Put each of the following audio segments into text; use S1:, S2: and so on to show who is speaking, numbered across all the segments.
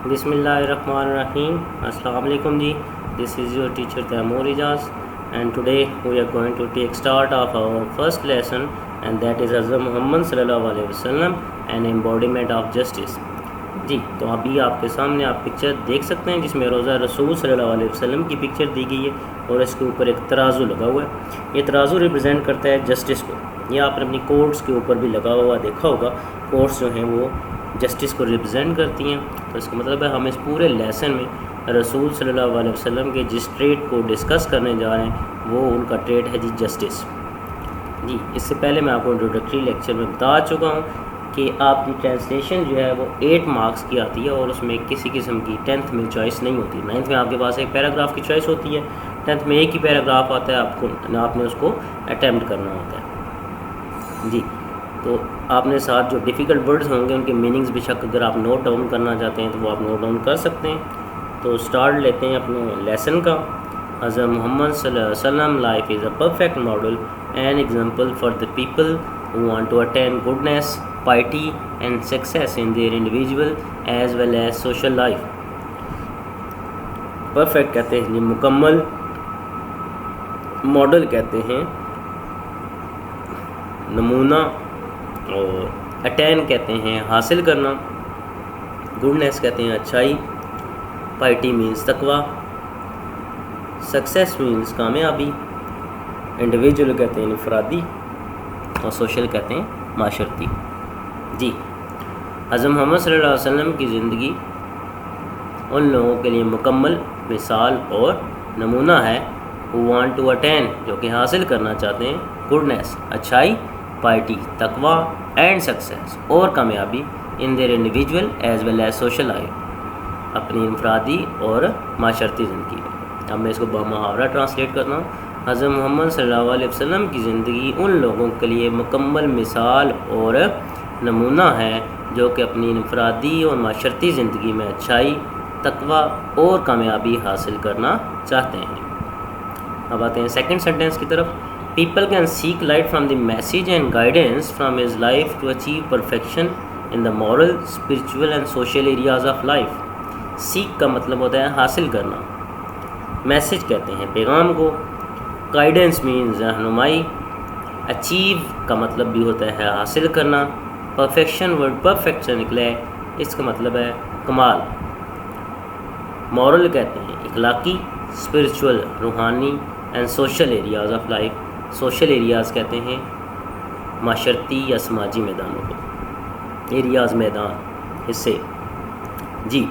S1: بسم اللہ الرحمن الرحیم. السلام علیکم جی. This is your teacher Taimoor Ijaz and today we are going to take start off our first lesson and that is Hazrat Muhammad صلی اللہ علیہ وسلم اینڈ ایمبوڈیمنٹ آف جسٹس. جی تو ابھی آپ کے سامنے آپ پکچر دیکھ سکتے ہیں جس میں روزہ رسول صلی اللہ علیہ وسلم کی پکچر دی گئی ہے اور اس کے اوپر ایک ترازو لگا ہوا ہے. یہ ترازو ریپرزینٹ کرتا ہے جسٹس کو. یہ آپ نے اپنی کورٹس کے اوپر بھی لگا ہوا دیکھا ہوگا. کورٹس جو ہیں وہ جسٹس کو ریپرزینٹ کرتی ہیں. تو اس کا مطلب ہے ہم اس پورے لیسن میں رسول صلی اللہ علیہ وسلم کے جس ٹریٹ کو ڈسکس کرنے جا رہے ہیں وہ ان کا ٹریٹ ہے جی جسٹس. جی اس سے پہلے میں آپ کو انٹروڈکٹری لیکچر میں بتا چکا ہوں کہ آپ کی ٹرانسلیشن جو ہے وہ 8 مارکس کی آتی ہے اور اس میں کسی قسم کی 10th میں چوائس نہیں ہوتی. 9th میں آپ کے پاس ایک پیراگراف کی چوائس ہوتی ہے, 10th میں ایک ہی پیراگراف آتا ہے, آپ نے اس کو اٹیمپٹ کرنا ہوتا ہے. جی تو آپ نے ساتھ جو ڈیفیکلٹ ورڈز ہوں گے ان کے میننگز بے شک اگر آپ نوٹ ڈاؤن کرنا چاہتے ہیں تو وہ آپ نوٹ ڈاؤن کر سکتے ہیں. تو سٹارٹ لیتے ہیں اپنے لیسن کا. حضرت محمد صلی اللہ علیہ وسلم life is a perfect model and example for the people who want to attain goodness, piety and success in their individual as well as social life. Perfect کہتے ہیں مکمل, ماڈل کہتے ہیں نمونہ, اور اٹین کہتے ہیں حاصل کرنا, گڈنس کہتے ہیں اچھائی, پائٹی مینس تقوی, سکسیس مینس کامیابی, انڈیویجول کہتے ہیں انفرادی, اور سوشل کہتے ہیں معاشرتی. جی حضرت محمد صلی اللہ علیہ وسلم کی زندگی ان لوگوں کے لیے مکمل مثال اور نمونہ ہے who want to attain جو کہ حاصل کرنا چاہتے ہیں گڈنس اچھائی, پائٹی تقوی اینڈ سکسیس اور کامیابی ان their individual as well as social life اپنی انفرادی اور معاشرتی زندگی میں. اب میں اس کو بمحاورہ ٹرانسلیٹ کرتا ہوں. حضرت محمد صلی اللہ علیہ وسلم کی زندگی ان لوگوں کے لیے مکمل مثال اور نمونہ ہے جو کہ اپنی انفرادی اور معاشرتی زندگی میں اچھائی, تقوی اور کامیابی حاصل کرنا چاہتے ہیں. اب آتے ہیں سیکنڈ سینٹینس کی طرف. People can seek light from the message and guidance from his life to achieve perfection in the moral, spiritual and social areas of life. Seek کا مطلب ہوتا ہے حاصل کرنا, میسیج کہتے ہیں پیغام کو, گائیڈنس مینز رہنمائی, اچیو کا مطلب بھی ہوتا ہے حاصل کرنا, پرفیکشن ورڈ پرفیکٹ سے نکلا ہے, اس کا مطلب ہے کمال. مورل کہتے ہیں اخلاقی, اسپرچول روحانی, and social areas of life. Social areas کہتے ہیں معاشرتی یا سماجی میدانوں کو, ایریاز میدان, حصے. جی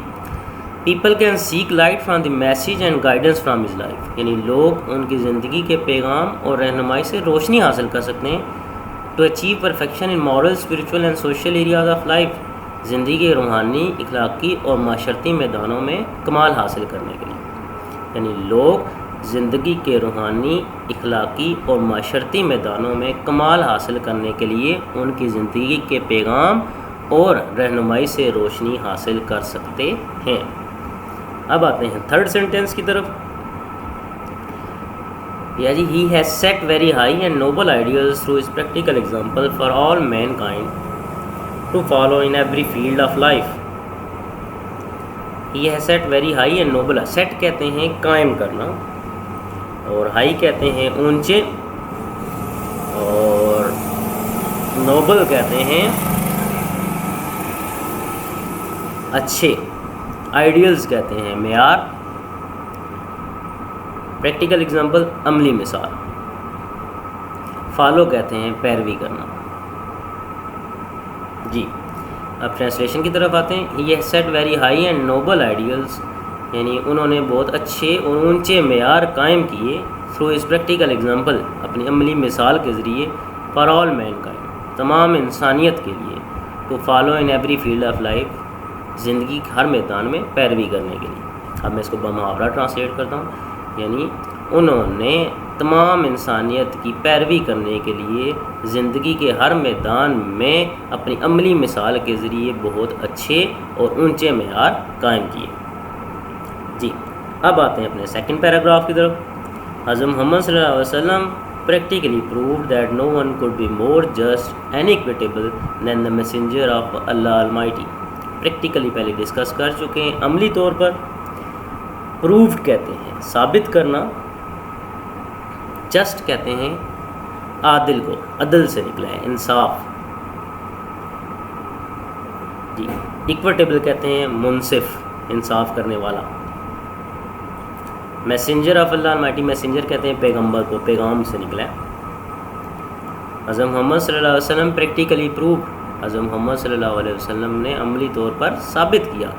S1: people can seek light from the message and guidance from his life یعنی لوگ ان کی زندگی کے پیغام اور رہنمائی سے روشنی حاصل کر سکتے ہیں to achieve perfection in moral, spiritual and social areas of life زندگی کے روحانی, اخلاقی اور معاشرتی میدانوں میں کمال حاصل کرنے کے لیے. یعنی لوگ زندگی کے روحانی, اخلاقی اور معاشرتی میدانوں میں کمال حاصل کرنے کے لیے ان کی زندگی کے پیغام اور رہنمائی سے روشنی حاصل کر سکتے ہیں. اب آتے ہیں تھرڈ سینٹینس کی طرف. یا جی he has set very high and noble ideas through his practical example for all mankind to follow in every field of life. He has set very high and noble. Set کہتے ہیں قائم کرنا, اور high کہتے ہیں اونچے, اور Nobel کہتے ہیں اچھے, آئیڈیلز کہتے ہیں معیار, پریکٹیکل ایگزامپل عملی مثال, فالو کہتے ہیں پیروی کرنا. جی اب ٹرانسلیشن کی طرف آتے ہیں. یہ set very high and noble ideals یعنی انہوں نے بہت اچھے اور اونچے معیار قائم کیے تھرو اس پریکٹیکل ایگزامپل اپنی عملی مثال کے ذریعے فار آل مین کائنڈ تمام انسانیت کے لیے to follow in every field of life زندگی کے ہر میدان میں پیروی کرنے کے لیے. اب میں اس کو بمحاورہ ٹرانسلیٹ کرتا ہوں. یعنی انہوں نے تمام انسانیت کی پیروی کرنے کے لیے زندگی کے ہر میدان میں اپنی عملی مثال کے ذریعے بہت اچھے اور اونچے معیار قائم کیے. جی اب آتے ہیں اپنے سیکنڈ پیراگراف کی طرف. حضرت محمد صلی اللہ علیہ وسلم practically proved that no one could be more just and equitable than the messenger of Allah Almighty. Practically پہلے ڈسکس کر چکے ہیں. عملی طور پر پروفڈ کہتے ہیں ثابت کرنا. جسٹ کہتے ہیں عادل کو، عدل سے نکلا ہے، انصاف. جی ایکویٹیبل کہتے ہیں منصف، انصاف کرنے والا. Messenger of Allah almighty, messenger کہتے ہیں پیغمبر کو، پیغام سے نکلا ہے. حضرت محمد صلی اللہ علیہ وسلم پریکٹیکلی پروف، حضرت محمد صلی اللہ علیہ وسلم نے عملی طور پر ثابت کیا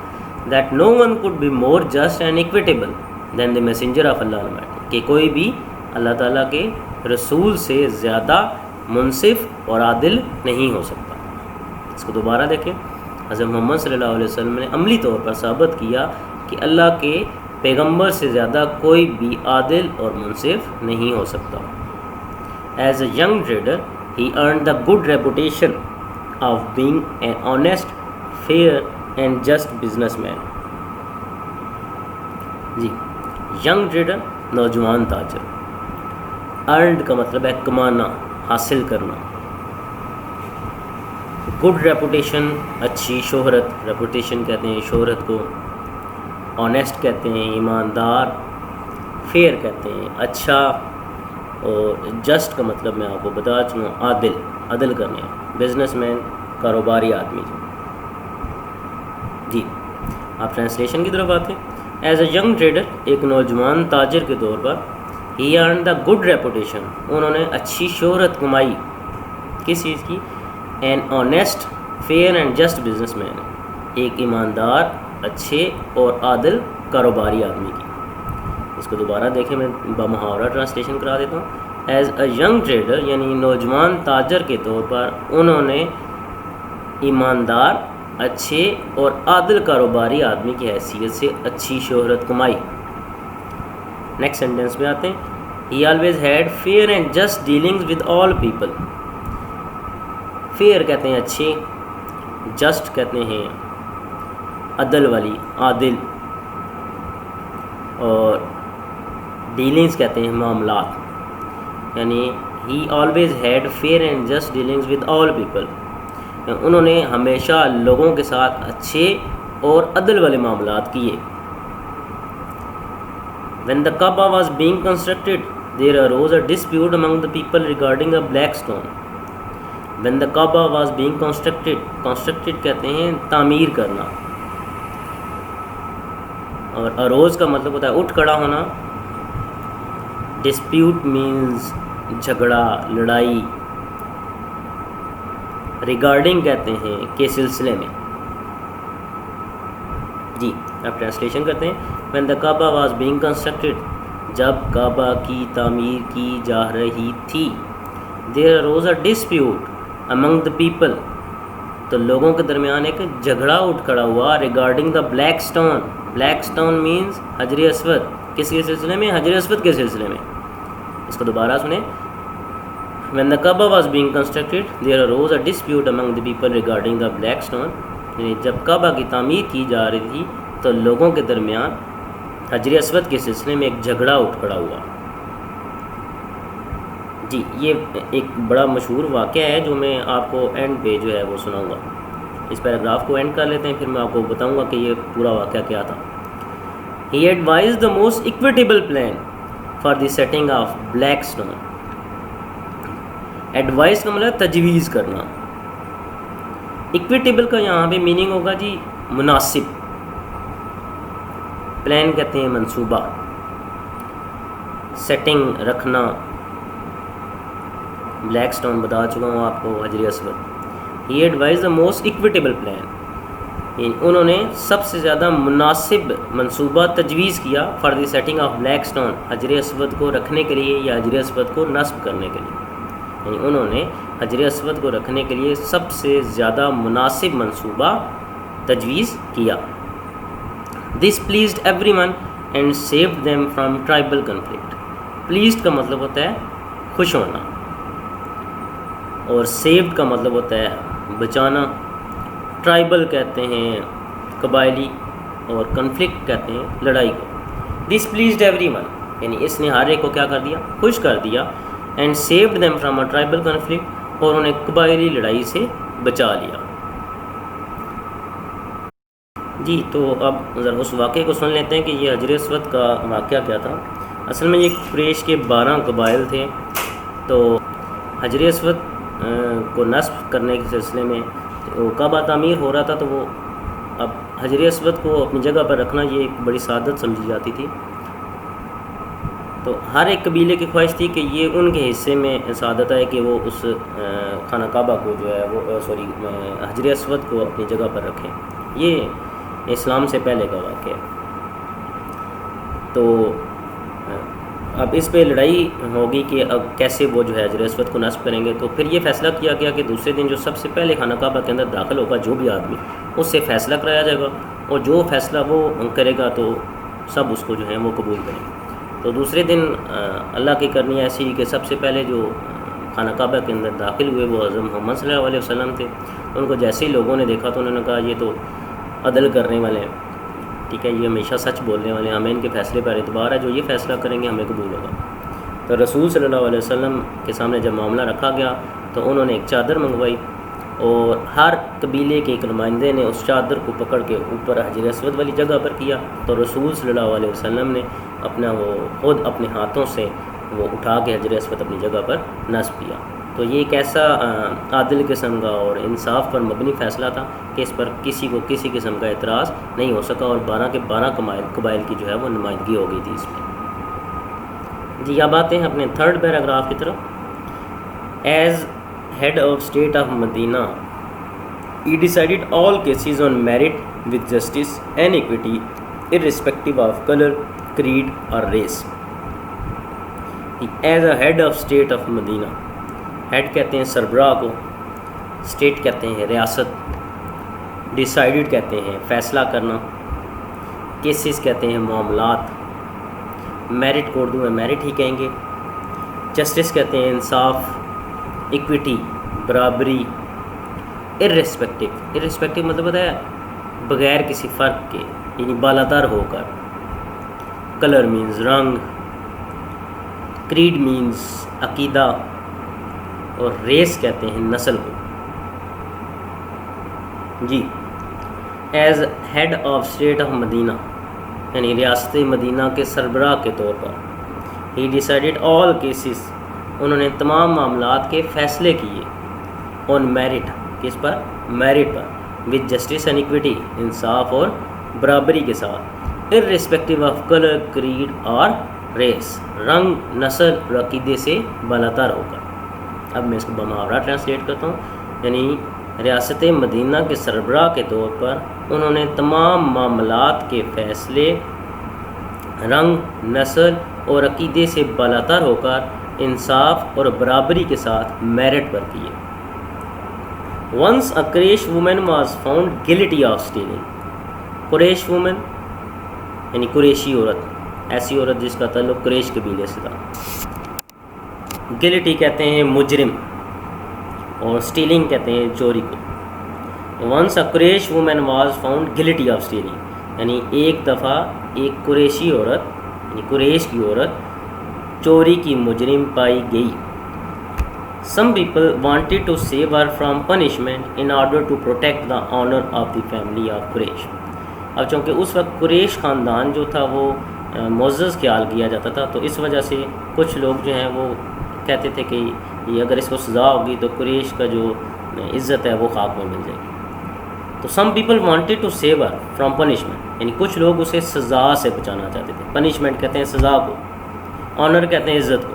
S1: that no one could be more just and equitable than the messenger of Allah almighty, کہ کوئی بھی اللہ تعالیٰ کے رسول سے زیادہ منصف اور عادل نہیں ہو سکتا. اس کو دوبارہ دیکھیں. حضرت محمد صلی اللہ علیہ وسلم نے عملی طور پر ثابت کیا کہ اللہ کے پیغمبر سے زیادہ کوئی بھی عادل اور منصف نہیں ہو سکتا. As a young trader he earned the good reputation of being an honest, fair and just businessman. جی ینگ ٹریڈر نوجوان تاجر. ارنڈ کا مطلب ہے کمانا، حاصل کرنا. گڈ ریپوٹیشن اچھی شہرت، ریپوٹیشن کہتے ہیں شہرت کو. آنیسٹ کہتے ہیں ایماندار. فیئر کہتے ہیں اچھا. اور جسٹ کا مطلب میں آپ کو بتا چکا ہوں عادل، عدل کرنے. بزنس مین کاروباری آدمی. جی آپ ٹرانسلیشن کی طرف آتے ہیں. ایز اے ینگ ٹریڈر، ایک نوجوان تاجر کے طور پر، ہی ارن دا گڈ ریپوٹیشن، انہوں نے اچھی شہرت کمائی. کس چیز کی؟ An honest fair and just businessman, ایک ایماندار، اچھے اور عادل کاروباری آدمی کی. اس کو دوبارہ دیکھیں، میں بمحاورہ ٹرانسلیشن کرا دیتا ہوں. ایز اے ینگ ٹریڈر یعنی نوجوان تاجر کے طور پر انہوں نے ایماندار، اچھے اور عادل کاروباری آدمی کی حیثیت سے اچھی شہرت کمائی. نیکسٹ سینٹینس میں آتے ہیں. He always had fair and just dealings with all people. Fair کہتے ہیں اچھے، جسٹ کہتے ہیں عدل والی، عادل، اور ڈیلنگز کہتے ہیں معاملات. یعنی he always had fair and just dealings with all people, انہوں نے ہمیشہ لوگوں کے ساتھ اچھے اور عدل والے معاملات کیے. When the Kaaba was being constructed, there arose a dispute among the people regarding a black stone. When the Kaaba was being constructed کہتے ہیں تعمیر کرنا. اور اروز کا مطلب ہوتا ہے اٹھ کھڑا ہونا. ڈسپیوٹ مینز جھگڑا، لڑائی. ریگارڈنگ کہتے ہیں کے سلسلے میں. جی آپ ٹرانسلیشن کرتے ہیں. when the Kaaba was being constructed، جب کعبہ کی تعمیر کی جا رہی تھی. there arose a dispute among the people، تو لوگوں کے درمیان ایک جھگڑا اٹھ کھڑا ہوا. regarding the black stone، black stone means حجر اسود. کس کے سلسلے میں؟ حجر اسود کے سلسلے میں. اس کو دوبارہ سنیں. when the Kaaba was being constructed there arose a dispute among the people regarding the black stone، یعنی جب کعبہ کی تعمیر کی جا رہی تھی تو لوگوں کے درمیان حجر اسود کے سلسلے میں ایک جھگڑا اٹھ کھڑا ہوا. جی یہ ایک بڑا مشہور واقعہ ہے جو میں آپ کو اینڈ پہ جو ہے وہ سناؤں گا. اس پیراگراف کو اینڈ کر لیتے ہیں، پھر میں آپ کو بتاؤں گا کہ یہ پورا واقعہ کیا تھا. He advised the most equitable plan for the setting of black stone. Advise کا مطلب تجویز کرنا. ایکویٹیبل کا یہاں پہ میننگ ہوگا جی مناسب. پلان کہتے ہیں منصوبہ. سیٹنگ رکھنا. بلیک سٹون بتا چکا ہوں آپ کو، حجر اسود. He advised the most equitable plan، یعنی انہوں نے سب سے زیادہ مناسب منصوبہ تجویز کیا for the setting of black stone, حجر اسود کو رکھنے کے لیے یا حجر اسود کو نصب کرنے کے لیے. یعنی انہوں نے حجر اسود کو رکھنے کے لیے سب سے زیادہ مناسب منصوبہ تجویز کیا. This pleased everyone and saved them from tribal conflict. Pleased کا مطلب ہوتا ہے خوش ہونا، اور سیوڈ کا مطلب ہوتا ہے بچانا. ٹرائبل کہتے ہیں قبائلی، اور کنفلکٹ کہتے ہیں لڑائی کو. دس پلیزڈ ایوری ون، یعنی اس نے ہر ایک کو کیا کر دیا؟ خوش کر دیا. And saved them from a tribal conflict, اور انہیں قبائلی لڑائی سے بچا لیا. جی تو اب ذرا اس واقعے کو سن لیتے ہیں کہ یہ حجر اسود کا واقعہ کیا تھا۔ اصل میں یہ قریش کے 12 قبائل تھے، تو حجر اسود کو نصب کرنے کے سلسلے میں وہ کعبہ تعمیر ہو رہا تھا، تو وہ اب حجر اسود کو اپنی جگہ پر رکھنا یہ ایک بڑی سعادت سمجھی جاتی تھی۔ تو ہر ایک قبیلے کی خواہش تھی کہ یہ ان کے حصے میں سعادت ہے کہ وہ اس خانہ کعبہ کو جو ہے وہ حجر اسود کو اپنی جگہ پر رکھیں۔ یہ اسلام سے پہلے کا واقعہ ہے۔ تو اب اس پہ لڑائی ہوگی کہ اب کیسے وہ جو ہے حجر اسود کو نصب کریں گے۔ تو پھر یہ فیصلہ کیا گیا کہ دوسرے دن جو سب سے پہلے خانہ کعبہ کے اندر داخل ہوگا جو بھی آدمی، اس سے فیصلہ کرایا جائے گا، اور جو فیصلہ وہ کرے گا تو سب اس کو جو ہے وہ قبول کریں گے۔ تو دوسرے دن اللہ کی کرنی ایسی کہ سب سے پہلے جو خانہ کعبہ کے اندر داخل ہوئے وہ حضرت محمد صلی اللہ علیہ وسلم تھے۔ ان کو جیسے ہی لوگوں نے دیکھا تو انہوں نے کہا یہ تو عدل کرنے والے ہیں، ٹھیک ہے، یہ ہمیشہ سچ بولنے والے ہیں، ہمیں ان کے فیصلے پر اعتبار ہے، جو یہ فیصلہ کریں گے ہمیں قبول ہوگا۔ تو رسول صلی اللہ علیہ وسلم کے سامنے جب معاملہ رکھا گیا تو انہوں نے ایک چادر منگوائی، اور ہر قبیلے کے ایک نمائندے نے اس چادر کو پکڑ کے اوپر حجر اسود والی جگہ پر کیا، تو رسول صلی اللہ علیہ وسلم نے وہ خود اپنے ہاتھوں سے وہ اٹھا کے حجر اسود اپنی جگہ پر نصب کیا۔ تو یہ ایک ایسا عادل قسم کا اور انصاف پر مبنی فیصلہ تھا کہ اس پر کسی کو کسی قسم کا اعتراض نہیں ہو سکا، اور 12 کے 12 قبائل کی جو ہے وہ نمائندگی ہو گئی تھی اس میں۔ جی اب آتے ہیں اپنے 3rd پیراگراف کی طرف۔ As head of state of Medina, he decided all cases on merit with justice and equity, irrespective of color, creed or race. As a head of state of Medina, head کہتے ہیں سربراہ کو، state کہتے ہیں ریاست، decided کہتے ہیں فیصلہ کرنا، cases کہتے ہیں معاملات، merit کو اردو میں merit ہی کہیں گے، justice کہتے ہیں انصاف، ایکویٹی برابری، irrespective مطلب ہوتا ہے بغیر کسی فرق کے، یعنی بالاتر ہو کر، کلر مینز رنگ، کریڈ مینز عقیدہ، اور ریس کہتے ہیں نسل کو۔ جی as head of state of Medina, یعنی ریاست مدینہ کے سربراہ کے طور پر، ہی ڈیسائیڈڈ آل کیسز، انہوں نے تمام معاملات کے فیصلے کیے، آن میرٹ، کس پر؟ میرٹ پر، وتھ جسٹس اینڈ ایکویٹی، انصاف اور برابری کے ساتھ، ارسپیکٹیو آف کلر، کریڈ اور ریس، رنگ، نسل اور عقیدے سے بالاتر ہو کر۔ اب میں اس کو بمحاورہ ٹرانسلیٹ کرتا ہوں، یعنی ریاست مدینہ کے سربراہ کے طور پر انہوں نے تمام معاملات کے فیصلے رنگ، نسل اور عقیدے سے بالاتر ہو کر انصاف اور برابری کے ساتھ میرٹ پر کیے۔ Once a Quraysh woman was found guilty of stealing. Quraish woman یعنی قریشی عورت، ایسی عورت جس کا تعلق قریش قبیلے سے تھا۔ گلٹی کہتے ہیں مجرم، اور اسٹیلنگ کہتے ہیں چوری کو۔ Once a Quraysh woman was found guilty of stealing، یعنی ایک دفعہ ایک قریشی عورت یعنی قریش کی عورت چوری کی مجرم پائی گئی۔ Some people wanted to save her from punishment in order to protect the honor of the family of Quraysh. اب چونکہ اس وقت قریش خاندان جو تھا وہ معزز خیال کیا جاتا تھا، تو اس وجہ سے کچھ لوگ جو ہیں وہ کہتے تھے کہ یہ اگر اس کو سزا ہوگی تو قریش کا جو عزت ہے وہ خاک میں مل جائے گی۔ تو some people wanted to save her from punishment، یعنی کچھ لوگ اسے سزا سے بچانا چاہتے تھے۔ پنشمنٹ کہتے ہیں سزا کو، آنر کہتے ہیں عزت کو،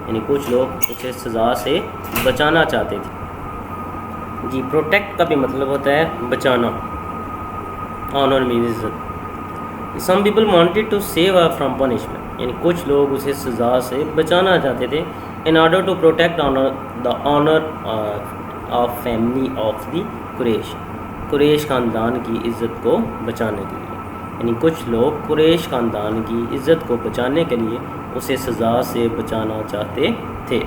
S1: یعنی کچھ لوگ اسے سزا سے بچانا چاہتے تھے۔ جی پروٹیکٹ کا بھی مطلب ہوتا ہے بچانا، آنر مینز عزت۔ Some people wanted to save her from punishment, یعنی کچھ لوگ اسے سزا سے بچانا چاہتے تھے، in order to protect the honour of family of the Quraysh, Quraysh خاندان کی عزت کو بچانے کے لیے، یعنی کچھ لوگ قریش خاندان کی عزت کو بچانے کے لیے اسے سزا سے بچانا چاہتے تھے۔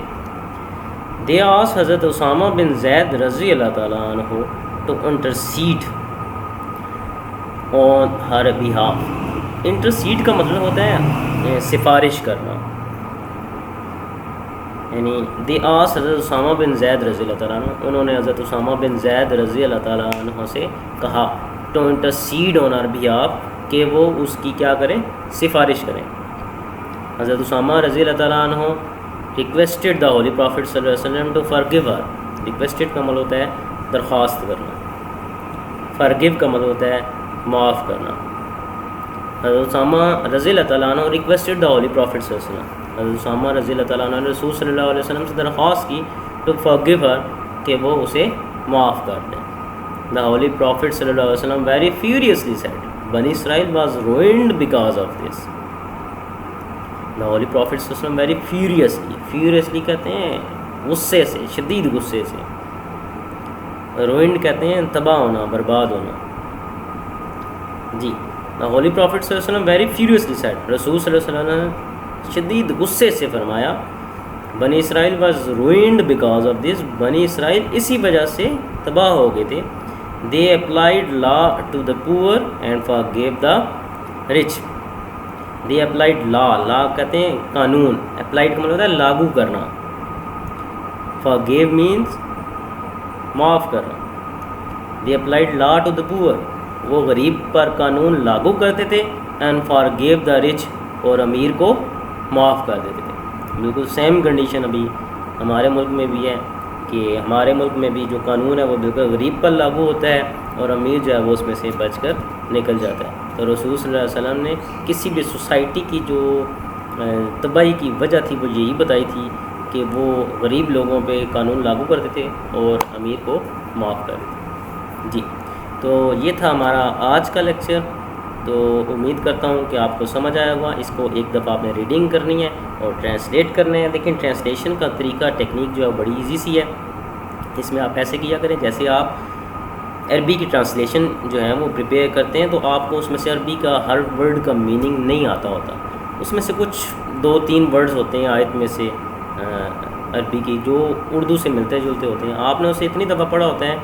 S1: دے آس حضرت اسامہ بن زید رضی اللہ تعالیٰ عنہ to intercede on her behalf. Intercede کا مطلب ہوتا ہے سفارش کرنا، یعنی دے آس حضرت اسامہ بن زید رضی اللہ تعالیٰ عنہ، انہوں نے حضرت اسامہ بن زید رضی اللہ تعالیٰ عنہ سے کہا to intercede on our behalf کہ وہ اس کی کیا کریں, سفارش کریں. حضرت اسامہ رضی اللہ تعالیٰ عنہ ریکویسٹڈ دا ہولی پرافٹ صلی اللہ علیہ وسلم ٹو فرگیو ہر. ریکویسٹڈ کا مطلب ہوتا ہے درخواست کرنا, فرگیو کا مطلب ہوتا ہے معاف کرنا. حضرت اسامہ رضی اللہ تعالیٰ عنہ ریکویسٹڈ دا ہولی پرافٹ صلی اللہ علیہ وسلم. حضرت اسامہ رضی اللہ تعالیٰ عنہ نے رسول صلی اللہ علیہ وسلم سے درخواست کی ٹو فرگیو ہر کہ وہ اسے معاف کر دیں. دا ہولی پرافٹ صلی اللہ علیہ وسلم ویری فیوریسلی سیڈ بنی Israel was ruined because of this. The holy prophet صلی اللہ علیہ وسلم ویری فیوریسلی کہتے ہیں غصے سے, شدید غصے سے. روئنڈ کہتے ہیں تباہ ہونا, برباد ہونا. جی, دا ہولی پرافٹ صلی اللہ علیہ وسلم ویری فیوریسلی سیڈ, رسول صلی اللہ علیہ وسلم نے شدید غصے سے فرمایا بنی Israel was ruined because of this. بنی اسرائیل اسی وجہ سے تباہ ہو گئے تھے. دے applied law to the poor and forgive the rich. They applied law کہتے ہیں قانون, اپلائڈ کا مطلب ہوتا ہے لاگو کرنا. فارگیو مینس معاف کرنا. دے اپلائڈ لا ٹو دا پور, وہ غریب پر قانون لاگو کرتے تھے. اینڈ فارگیو دا رچ, اور امیر کو معاف کر دیتے تھے. بالکل سیم کنڈیشن ابھی ہمارے ملک میں بھی ہے کہ ہمارے ملک میں بھی جو قانون ہے وہ بالکل غریب پر لاگو ہوتا ہے اور امیر جو ہے وہ اس میں سے بچ کر نکل جاتا ہے. تو رسول صلی اللہ علیہ وسلم نے کسی بھی سوسائٹی کی جو تباہی کی وجہ تھی وہ یہی بتائی تھی کہ وہ غریب لوگوں پہ قانون لاگو کرتے تھے اور امیر کو معاف کر دیتے تھے. جی, تو یہ تھا ہمارا آج کا لیکچر. تو امید کرتا ہوں کہ آپ کو سمجھ آیا ہوگا. اس کو ایک دفعہ آپ نے ریڈنگ کرنی ہے اور ٹرانسلیٹ کرنے ہیں. لیکن ٹرانسلیشن کا طریقہ, ٹیکنیک جو ہے بڑی ایزی سی ہے. اس میں آپ ایسے کیا کریں, جیسے آپ عربی کی ٹرانسلیشن جو ہے وہ پریپیئر کرتے ہیں تو آپ کو اس میں سے عربی کا ہر ورڈ کا میننگ نہیں آتا ہوتا. اس میں سے کچھ 2-3 ورڈز ہوتے ہیں آیت میں سے عربی کی جو اردو سے ملتے جلتے ہوتے ہیں. آپ نے اسے اتنی دفعہ پڑھا ہوتا ہے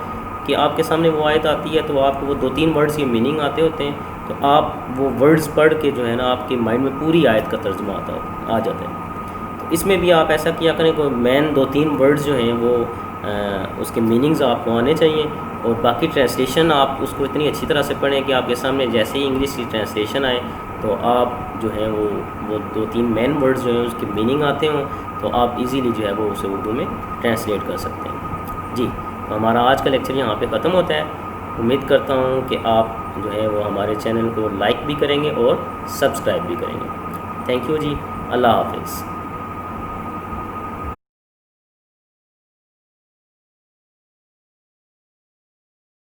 S1: کہ آپ کے سامنے وہ آیت آتی ہے تو آپ کو وہ 2-3 ورڈز کی میننگ آتے ہوتے ہیں. تو آپ وہ ورڈز پڑھ کے جو ہے نا آپ کے مائنڈ میں پوری آیت کا ترجمہ آ جاتا ہے. تو اس میں بھی آپ ایسا کیا کریں, کوئی مین 2-3 ورڈز جو ہیں وہ اس کے میننگز آپ کو آنے چاہیے. اور باقی ٹرانسلیشن آپ اس کو اتنی اچھی طرح سے پڑھیں کہ آپ کے سامنے جیسے ہی انگلش کی ٹرانسلیشن آئے تو آپ جو ہے وہ 2-3 مین ورڈز جو ہیں اس کے میننگ آتے ہوں تو آپ ایزیلی جو ہے وہ اسے اردو میں ٹرانسلیٹ کر سکتے ہیں. جی, تو ہمارا آج کا لیکچر یہاں پہ ختم ہوتا ہے. امید کرتا ہوں کہ آپ جو ہے وہ ہمارے چینل کو لائک بھی کریں گے اور سبسکرائب بھی کریں گے. تھینک یو جی, اللہ حافظ.